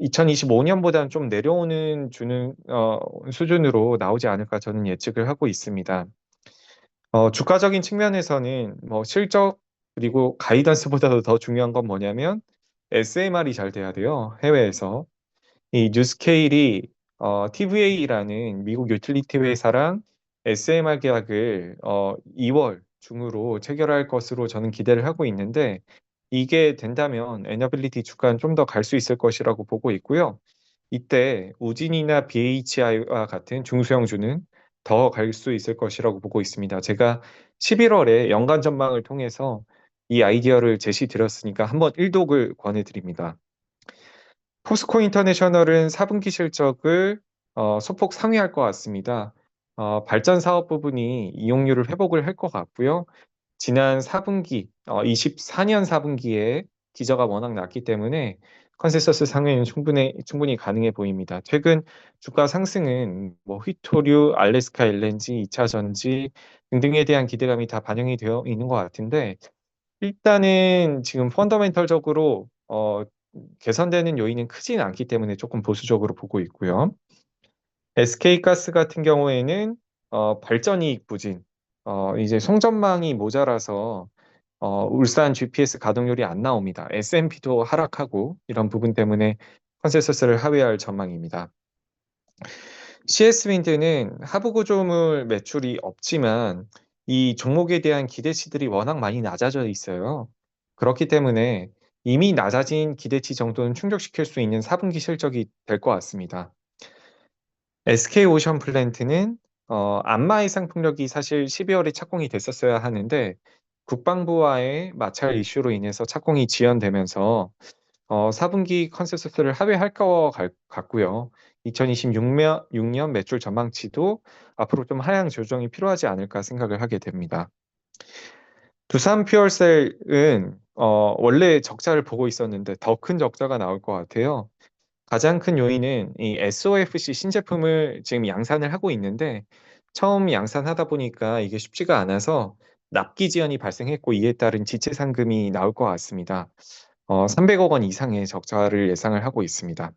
2025년보다는 좀 내려오는 수준으로 나오지 않을까 저는 예측을 하고 있습니다. 주가적인 측면에서는 뭐 실적 그리고 가이던스보다도 더 중요한 건 뭐냐면 SMR이 잘 돼야 돼요. 해외에서. 이 뉴스케일이 TVA라는 미국 유틸리티 회사랑 SMR 계약을 2월 중으로 체결할 것으로 저는 기대를 하고 있는데 이게 된다면 에너빌리티 주가는 좀 더 갈 수 있을 것이라고 보고 있고요. 이때 우진이나 BHI와 같은 중소형주는 더 갈 수 있을 것이라고 보고 있습니다. 제가 11월에 연간 전망을 통해서 이 아이디어를 제시드렸으니까 한번 일독을 권해드립니다. 포스코 인터내셔널은 4분기 실적을 소폭 상회할 것 같습니다. 발전 사업 부분이 이용률을 회복을 할 것 같고요. 지난 4분기, 24년 4분기에 기저가 워낙 낮기 때문에 컨센서스 상회는 충분히 가능해 보입니다. 최근 주가 상승은 뭐 휘토류, 알래스카 LNG, 2차 전지 등등에 대한 기대감이 다 반영이 되어 있는 것 같은데 일단은 지금 펀더멘털적으로 개선되는 요인은 크진 않기 때문에 조금 보수적으로 보고 있고요. SK가스 같은 경우에는 발전이익 부진, 이제 송전망이 모자라서 울산 GPS 가동률이 안 나옵니다. S&P도 하락하고 이런 부분 때문에 컨센서스를 하회할 전망입니다. CS윈드는 하부 구조물 매출이 없지만 이 종목에 대한 기대치들이 워낙 많이 낮아져 있어요. 그렇기 때문에 이미 낮아진 기대치 정도는 충족시킬 수 있는 4분기 실적이 될 것 같습니다. SK오션 플랜트는 안마 해상 풍력이 사실 12월에 착공이 됐었어야 하는데 국방부와의 마찰 이슈로 인해서 착공이 지연되면서 4분기 컨센서스를 하회할 것 같고요. 2026년 매출 전망치도 앞으로 좀 하향 조정이 필요하지 않을까 생각을 하게 됩니다. 두산 퓨얼셀은 원래 적자를 보고 있었는데 더 큰 적자가 나올 것 같아요. 가장 큰 요인은 이 SOFC 신제품을 지금 양산을 하고 있는데 처음 양산하다 보니까 이게 쉽지가 않아서 납기 지연이 발생했고 이에 따른 지체 상금이 나올 것 같습니다. 300억 원 이상의 적자를 예상을 하고 있습니다.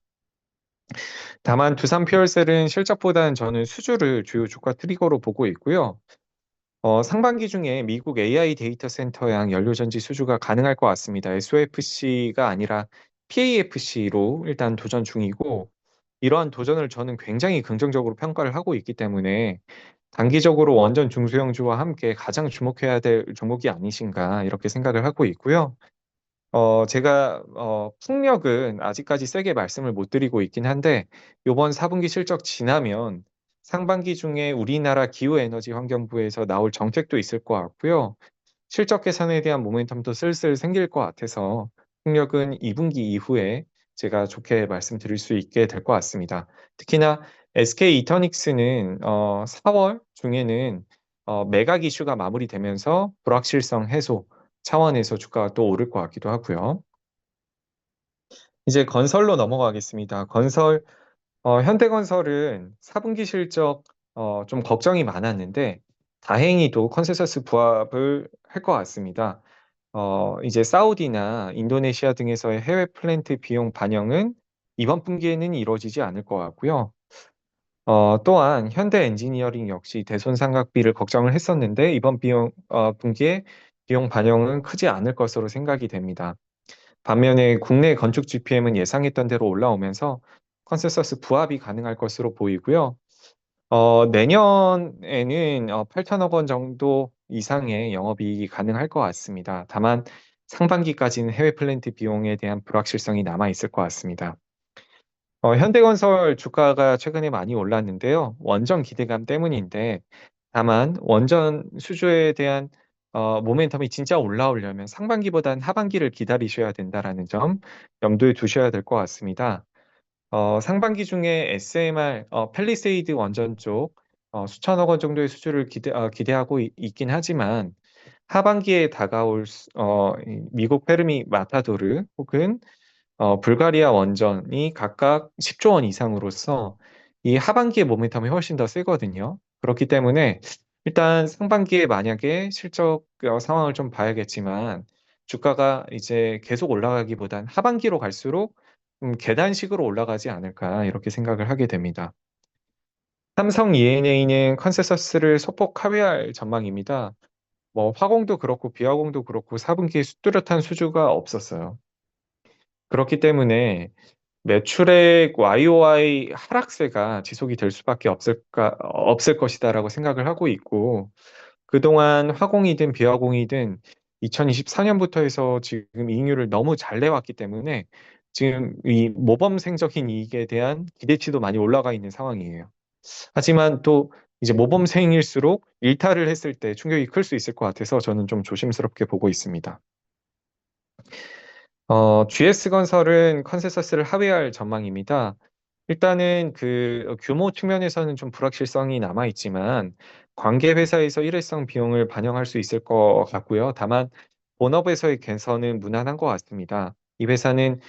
다만 두산 퓨얼셀은 실적보다는 저는 수주를 주요 주가 트리거로 보고 있고요. 상반기 중에 미국 AI 데이터 센터양 연료전지 수주가 가능할 것 같습니다. SOFC가 아니라 PAFC로 일단 도전 중이고 이러한 도전을 저는 굉장히 긍정적으로 평가를 하고 있기 때문에 단기적으로 원전 중소형주와 함께 가장 주목해야 될 종목이 아니신가 이렇게 생각을 하고 있고요. 제가 풍력은 아직까지 세게 말씀을 못 드리고 있긴 한데 요번 4분기 실적 지나면 상반기 중에 우리나라 기후에너지 환경부에서 나올 정책도 있을 것 같고요. 실적 개선에 대한 모멘텀도 슬슬 생길 것 같아서 풍력은 2분기 이후에 제가 좋게 말씀드릴 수 있게 될 것 같습니다. 특히나 SK 이터닉스는 4월 중에는 매각 이슈가 마무리되면서 불확실성 해소 차원에서 주가가 또 오를 것 같기도 하고요. 이제 건설로 넘어가겠습니다. 현대건설은 4분기 실적 좀 걱정이 많았는데 다행히도 컨센서스 부합을 할 것 같습니다. 이제 사우디나 인도네시아 등에서의 해외 플랜트 비용 반영은 이번 분기에는 이루어지지 않을 것 같고요. 또한 현대 엔지니어링 역시 대손상각비를 걱정을 했었는데 이번 분기에 비용 반영은 크지 않을 것으로 생각이 됩니다. 반면에 국내 건축 GPM은 예상했던 대로 올라오면서 컨센서스 부합이 가능할 것으로 보이고요. 내년에는 8천억 원 정도 이상의 영업이익이 가능할 것 같습니다. 다만 상반기까지는 해외 플랜트 비용에 대한 불확실성이 남아 있을 것 같습니다. 현대건설 주가가 최근에 많이 올랐는데요. 원전 기대감 때문인데 다만 원전 수주에 대한 모멘텀이 진짜 올라오려면 상반기보다는 하반기를 기다리셔야 된다라는 점 염두에 두셔야 될 것 같습니다. 상반기 중에 SMR 팰리세이드 원전 쪽 수천억 원 정도의 수주를 기대하고 있긴 하지만 하반기에 다가올 이 미국 페르미 마타도르 혹은 불가리아 원전이 각각 10조 원 이상으로서 이 하반기의 모멘텀이 훨씬 더 세거든요. 그렇기 때문에 일단 상반기에 만약에 실적 상황을 좀 봐야겠지만 주가가 이제 계속 올라가기보단 하반기로 갈수록 계단식으로 올라가지 않을까 이렇게 생각을 하게 됩니다. 삼성 E&A는 컨센서스를 소폭 하회할 전망입니다. 뭐 화공도 그렇고 비화공도 그렇고 4분기에 뚜렷한 수주가 없었어요. 그렇기 때문에 매출액 YOY 하락세가 지속이 될 수밖에 없을 것이다라고 생각을 하고 있고, 그동안 화공이든 비화공이든 2024년부터 해서 지금 이익률을 너무 잘 내왔기 때문에 지금 이 모범생적인 이익에 대한 기대치도 많이 올라가 있는 상황이에요. 하지만 또 이제 모범생일수록 일탈을 했을 때 충격이 클 수 있을 것 같아서 저는 좀 조심스럽게 보고 있습니다. GS건설은 컨센서스를 하회할 전망입니다. 일단은 그 규모 측면에서는 좀 불확실성이 남아 있지만 관계 회사에서 일회성 비용을 반영할 수 있을 것 같고요. 다만 본업에서의 개선은 무난한 것 같습니다. 이 회사는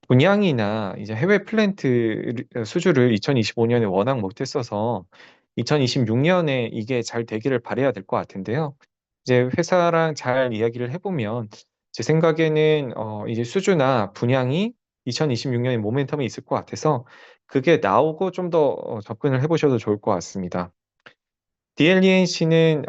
분양이나 이제 해외 플랜트 수주를 2025년에 워낙 못했어서 2026년에 이게 잘 되기를 바라야 될 것 같은데요. 이제 회사랑 잘 이야기를 해보면 제 생각에는 이제 수주나 분양이 2026년에 모멘텀이 있을 것 같아서 그게 나오고 좀 더 접근을 해보셔도 좋을 것 같습니다. DLENC는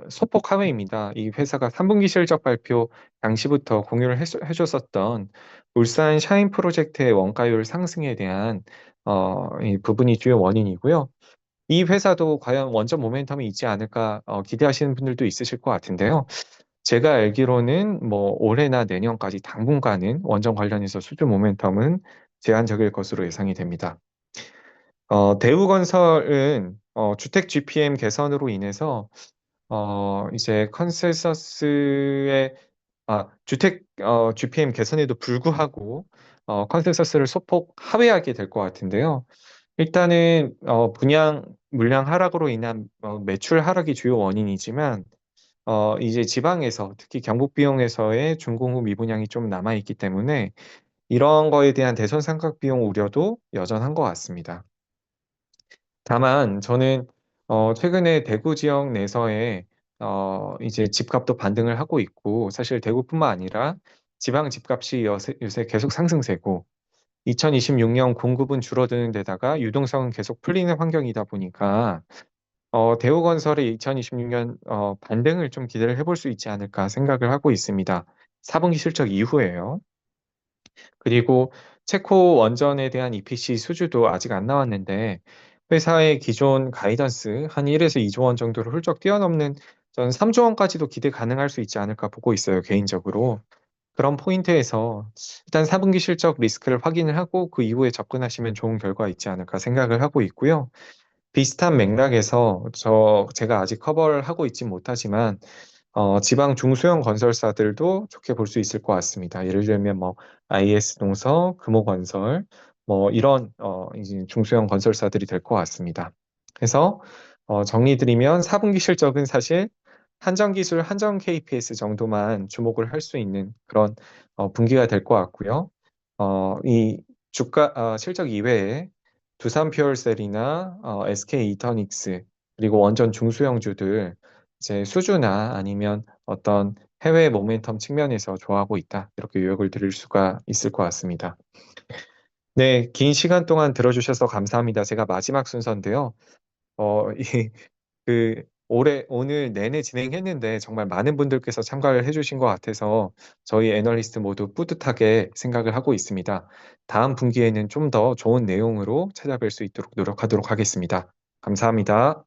소폭 하회입니다. 이 회사가 3분기 실적 발표 당시부터 공유를 해줬었던 울산 샤인 프로젝트의 원가율 상승에 대한 이 부분이 주요 원인이고요. 이 회사도 과연 원전 모멘텀이 있지 않을까 기대하시는 분들도 있으실 것 같은데요. 제가 알기로는 뭐 올해나 내년까지 당분간은 원전 관련해서 수주 모멘텀은 제한적일 것으로 예상이 됩니다. 대우건설은 주택 GPM 개선으로 인해서 이제 컨센서스의 주택 GPM 개선에도 불구하고 컨센서스를 소폭 하회하게 될 것 같은데요. 일단은 분양 물량 하락으로 인한 매출 하락이 주요 원인이지만 이제 지방에서 특히 경북 비용에서의 준공후 미분양이 좀 남아 있기 때문에 이런 거에 대한 대손 삼각 비용 우려도 여전한 것 같습니다. 다만 저는 최근에 대구 지역 내서의 이제 집값도 반등을 하고 있고 사실 대구뿐만 아니라 지방 집값이 요새 계속 상승세고 2026년 공급은 줄어드는 데다가 유동성은 계속 풀리는 환경이다 보니까 대우건설의 2026년 반등을 좀 기대를 해볼 수 있지 않을까 생각을 하고 있습니다. 4분기 실적 이후에요. 그리고 체코 원전에 대한 EPC 수주도 아직 안 나왔는데 회사의 기존 가이던스 한 1에서 2조 원 정도를 훌쩍 뛰어넘는 전 3조 원까지도 기대 가능할 수 있지 않을까 보고 있어요, 개인적으로. 그런 포인트에서 일단 4분기 실적 리스크를 확인을 하고 그 이후에 접근하시면 좋은 결과 있지 않을까 생각을 하고 있고요. 비슷한 맥락에서 제가 아직 커버를 하고 있진 못하지만 지방 중소형 건설사들도 좋게 볼 수 있을 것 같습니다. 예를 들면 뭐 IS 동서, 금호건설 뭐 이런 이제 중소형 건설사들이 될 것 같습니다. 그래서 정리드리면 4분기 실적은 사실 한정기술, 한정 KPS 정도만 주목을 할 수 있는 그런 분기가 될 것 같고요. 이 주가 실적 이외에 두산 퓨얼셀이나 SK 이터닉스 그리고 원전 중소형주들 이제 수주나 아니면 어떤 해외 모멘텀 측면에서 좋아하고 있다. 이렇게 요약을 드릴 수가 있을 것 같습니다. 네, 긴 시간 동안 들어주셔서 감사합니다. 제가 마지막 순서인데요. 오늘 내내 진행했는데 정말 많은 분들께서 참가를 해주신 것 같아서 저희 애널리스트 모두 뿌듯하게 생각을 하고 있습니다. 다음 분기에는 좀 더 좋은 내용으로 찾아뵐 수 있도록 노력하도록 하겠습니다. 감사합니다.